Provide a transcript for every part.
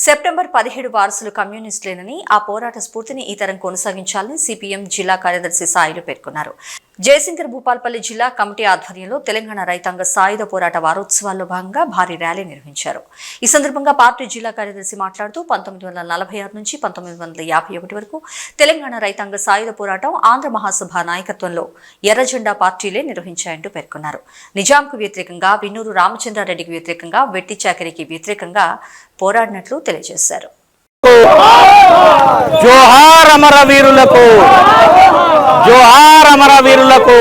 September 17 వారసులు కమ్యూనిస్టులేనని ఆ పోరాట స్ఫూర్తిని ఈ తరం కొనసాగించాలని సిపిఎం జిల్లా కార్యదర్శి సాయిలు పేర్కొన్నారు. జయశంకర్ భూపాల్పల్లి జిల్లా కమిటీ ఆధ్వర్యంలో తెలంగాణ రైతాంగ సాయుధ పోరాట వారోత్సవాల్లో భాగంగా భారీ ర్యాలీ నిర్వహించారు. ఈ సందర్భంగా పార్టీ జిల్లా కార్యదర్శి మాట్లాడుతూ 1946 నుంచి 1951 వరకు తెలంగాణ రైతాంగ సాయుధ పోరాటం ఆంధ్ర మహాసభ నాయకత్వంలో ఎర్రజెండా పార్టీలే నిర్వహించాయంటూ పేర్కొన్నారు. నిజాంకు వ్యతిరేకంగా, విన్నూరు రామచంద్రారెడ్డికి వ్యతిరేకంగా, వెట్టి చాకిరీకి వ్యతిరేకంగా పోరాడినట్లు తెలియజేశారు. జోహార్ అమరవీరులకు, జోహార్ అమరవీరులకు,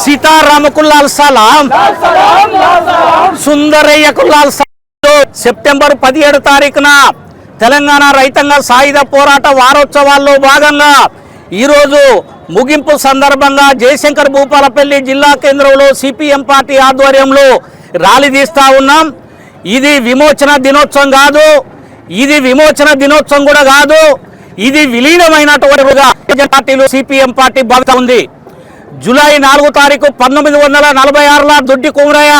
సీతారామకుల్లాల్ సలాం, సుందరయ్యకుల్లాల్ సలాం. సెప్టెంబర్ 17 తారీఖున తెలంగాణ రైతాంగ సాయుధ పోరాట వారోత్సవాల్లో భాగంగా ఈరోజు ముగింపు సందర్భంగా జయశంకర్ భూపాలపల్లి జిల్లా కేంద్రంలో సిపిఎం పార్టీ ఆధ్వర్యంలో ర్యాలీ తీస్తా ఉన్నాం. ఇది విమోచన దినోత్సవం కాదు, ఇది విమోచన దినోత్సవం కూడా కాదు, ఇది విలీనమైనటువంటిగా పార్టీలు సిపిఎం పార్టీ భావిత ఉంది. జూలై 4 తారీఖు 1946లో దొడ్డి కుమరయ్య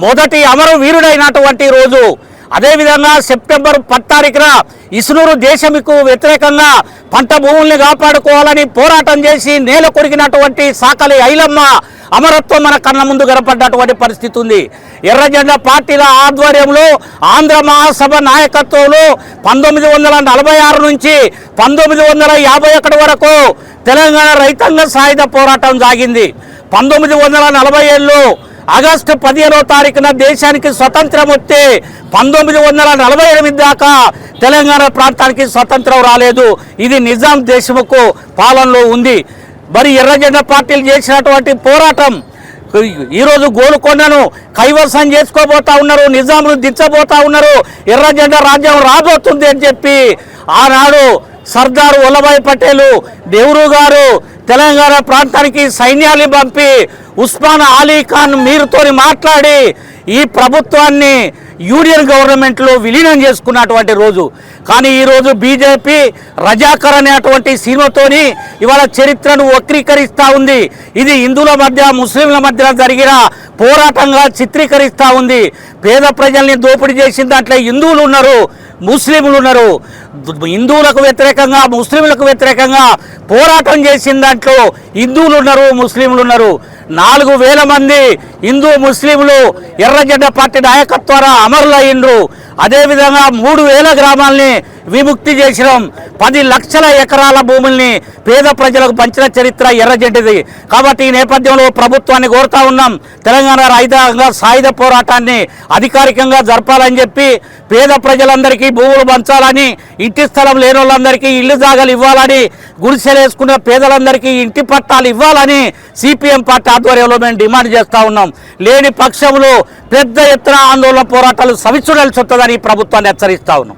మొదటి అమరవీరుడైనటువంటి రోజు. అదేవిధంగా సెప్టెంబర్ 10 తారీఖున ఇసునూరు దేశముకు వ్యతిరేకంగా పంట భూముల్ని కాపాడుకోవాలని పోరాటం చేసి నేల కొరిగినటువంటి సాకలి ఐలమ్మ అమరత్వం మన కళ్ళ ముందు కనపడ్డటువంటి పరిస్థితి ఉంది. ఎర్రజెండా పార్టీల ఆధ్వర్యంలో ఆంధ్ర మహాసభ నాయకత్వంలో 1946 నుంచి 1951 వరకు తెలంగాణ రైతాంగ సాయుధ పోరాటం సాగింది. 1947లో ఆగస్టు 15వ తారీఖున దేశానికి స్వతంత్రం వస్తే 1948 దాకా తెలంగాణ ప్రాంతానికి స్వతంత్రం రాలేదు. ఇది నిజాం దేశముకు పాలనలో ఉంది. మరి ఎర్రజెండా పార్టీలు చేసినటువంటి పోరాటం ఈరోజు గోల్కొండను కైవసం చేసుకోబోతా ఉన్నారు, నిజాములు దించబోతా ఉన్నారు, ఎర్రజెండా రాజ్యం రాబోతుంది అని చెప్పి ఆనాడు సర్దార్ వల్లభాయ్ పటేల్ నెహ్రూ గారు తెలంగాణ ప్రాంతానికి సైన్యాన్ని పంపి ఉస్మాన్ అలీ ఖాన్ మీరుతోని మాట్లాడి ఈ ప్రభుత్వాన్ని యూనియన్ గవర్నమెంట్లో విలీనం చేసుకున్నటువంటి రోజు. కానీ ఈరోజు బీజేపీ రజాకర్ అనేటువంటి సినిమాతోని ఇవాళ చరిత్రను వక్రీకరిస్తూ ఉంది. ఇది హిందువుల మధ్య ముస్లింల మధ్య జరిగిన పోరాటంగా చిత్రీకరిస్తూ ఉంది. పేద ప్రజల్ని దోపిడీ చేసిన దాంట్లో హిందువులు ఉన్నారు, ముస్లింలు ఉన్నారు. హిందువులకు వ్యతిరేకంగా, ముస్లింలకు వ్యతిరేకంగా పోరాటం చేసిన దాంట్లో హిందువులు ఉన్నారు, ముస్లింలు ఉన్నారు. 4000 మంది హిందూ ముస్లింలు ఎర్రజెండా పార్టీ నాయకత్వాన అమరులయ్యిండ్రు. అదేవిధంగా 3000 గ్రామాలని విముక్తి చేసినాం. 10 లక్షల ఎకరాల భూముల్ని పేద ప్రజలకు పంచిన చరిత్ర ఎర్రజెండది. కాబట్టి ఈ నేపథ్యంలో ప్రభుత్వాన్ని కోరుతా ఉన్నాం, తెలంగాణ రైతాంగ సాయుధ పోరాటాన్ని అధికారికంగా జరపాలని చెప్పి, పేద ప్రజలందరికీ భూములు పంచాలని, ఇంటి స్థలం లేని వాళ్ళందరికీ ఇల్లు జాగాలు ఇవ్వాలని, గుడిసెలు వేసుకున్న పేదలందరికీ ఇంటి పట్టాలు ఇవ్వాలని సిపిఎం పార్టీ ఆధ్వర్యంలో మేము డిమాండ్ చేస్తూ ఉన్నాం. లేని పక్షంలో పెద్ద ఎత్తున ఆందోళన పోరాటాలు సవిచుడాల్సి వస్తుందని ప్రభుత్వాన్ని హెచ్చరిస్తా ఉన్నాం.